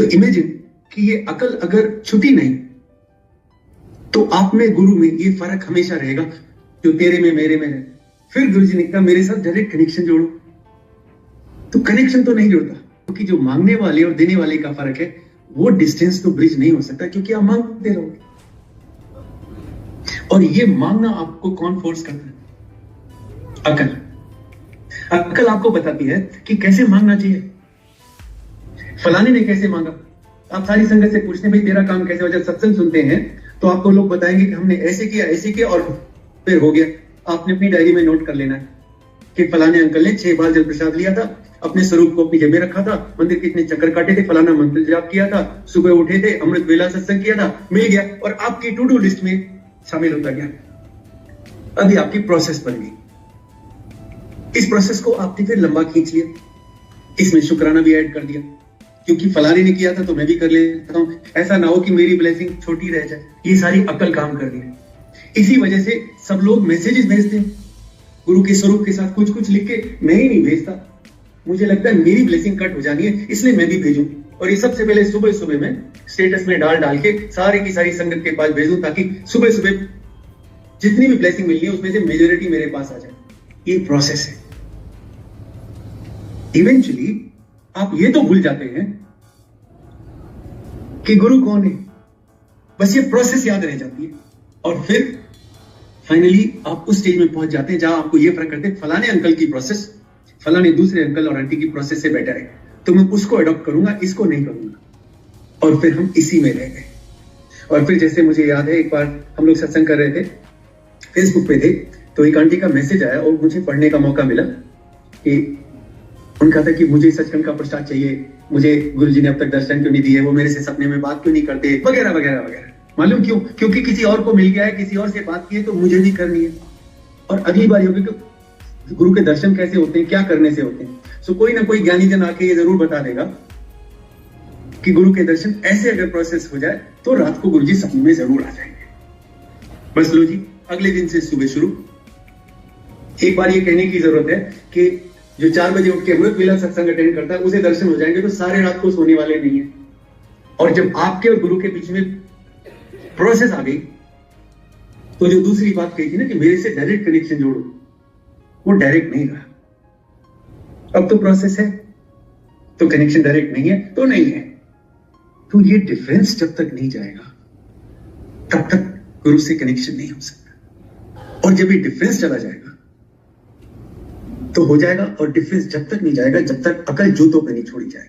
तो इमेजिन कि ये अकल अगर छुटी नहीं तो आप में गुरु में ये फर्क हमेशा रहेगा जो तेरे में मेरे में है। फिर गुरु जी ने कहा मेरे साथ डायरेक्ट कनेक्शन जोड़ो, तो कनेक्शन तो नहीं जुड़ता क्योंकि जो मांगने वाले और देने वाले का फर्क है वो डिस्टेंस तो ब्रिज नहीं हो सकता क्योंकि आप मांगते रहोगे। और ये मांगना आपको कौन फोर्स करता है? अकल। अकल आपको बताती है कि कैसे मांगना चाहिए। फलाने ने कैसे मांगा, आप सारी संगत से पूछते हैं भाई तेरा काम कैसे हो। जब सत्संग सुनते हैं तो आपको लोग बताएंगे कि हमने ऐसे किया और फिर हो गया। आपने अपनी डायरी में नोट कर लेना है कि फलाने अंकल ने 6 बार जल प्रसाद लिया था, अपने स्वरूप को अपनी जेब में रखा था, मंदिर के इतने चक्कर काटे थे, फलाना मंत्र जाप किया था, सुबह उठे थे, अमृत वेला सत्संग किया था, मिल गया और आपकी टू डू लिस्ट में शामिल होता गया। अभी आपकी प्रोसेस बन गई। इस प्रोसेस को आपने फिर लंबा खींच लिया, इसमें शुक्राना भी ऐड कर दिया क्योंकि फलाने ने किया था तो मैं भी कर लेता हूं, ऐसा ना हो कि मेरी ब्लेसिंग छोटी रह जाए। ये सारी अकल काम कर रही है। इसी वजह से सब लोग मैसेजेस भेजते हैं गुरु के स्वरूप के साथ कुछ कुछ लिख के। मैं ही नहीं भेजता, मुझे लगता है मेरी ब्लेसिंग कट हो जानी है इसलिए मैं भी भेजूं। और ये सबसे पहले सुबह सुबह में स्टेटस में डाल के सारी की सारी संगत के पास भेजूं ताकि सुबह सुबह जितनी भी ब्लेसिंग मिलनी है उसमें से मेजोरिटी मेरे पास आ जाए। ये प्रोसेस है। इवेंचुअली आप ये तो भूल जाते हैं कि गुरु कौन है, बस ये प्रोसेस याद रह जाती है। और फिर फाइनली आप उस स्टेज में पहुंच जाते हैं जहां आपको ये फर्क करते हैं फलाने अंकल की प्रोसेस फलाने दूसरे अंकल और आंटी की प्रोसेस से बेटर है तो मैं उसको अडॉप्ट करूंगा, इसको नहीं करूंगा। और फिर हम इसी में रह गए। और फिर जैसे मुझे याद है एक बार हम लोग सत्संग कर रहे थे, फेसबुक पे थे, तो एक आंटी का मैसेज आया और मुझे पढ़ने का मौका मिला कि उनका था कि मुझे सचखंड का प्रसाद चाहिए, मुझे गुरुजी ने अब तक दर्शन क्यों नहीं दिए, वो मेरे से सपने में बात क्यों नहीं करते, वगैरह वगैरह वगैरह। मालूम क्यों? क्योंकि किसी और को मिल गया है, किसी और से बात की है तो मुझे भी करनी है। और अगली बार होगी कि गुरु के दर्शन कैसे होते हैं, क्या करने से होते हैं। सो कोई ना कोई ज्ञानी जन आके ये जरूर बता देगा कि गुरु के दर्शन ऐसे अगर प्रोसेस हो जाए तो रात को गुरुजी सपने में जरूर आ जाएंगे। बस लो जी, अगले दिन से सुबह शुरू। एक बार ये कहने की जरूरत है कि जो 4 बजे उठ के अमृत वेला सत्संग अटेंड करता है उसे दर्शन हो जाएंगे तो सारे रात को सोने वाले नहीं है। और जब आपके और गुरु के बीच में प्रोसेस आ गई तो जो दूसरी बात कही थी ना कि मेरे से डायरेक्ट कनेक्शन जोड़ो, वो डायरेक्ट नहीं रहा। अब तो प्रोसेस है तो कनेक्शन डायरेक्ट नहीं है तो नहीं है। तो ये डिफरेंस जब तक नहीं जाएगा तब तक गुरु से कनेक्शन नहीं हो सकता। और जब ये डिफरेंस चला जाएगा तो हो जाएगा। और डिफरेंस जब तक नहीं जाएगा जब तक अकल जूतों पे नहीं छोड़ी जाएगी।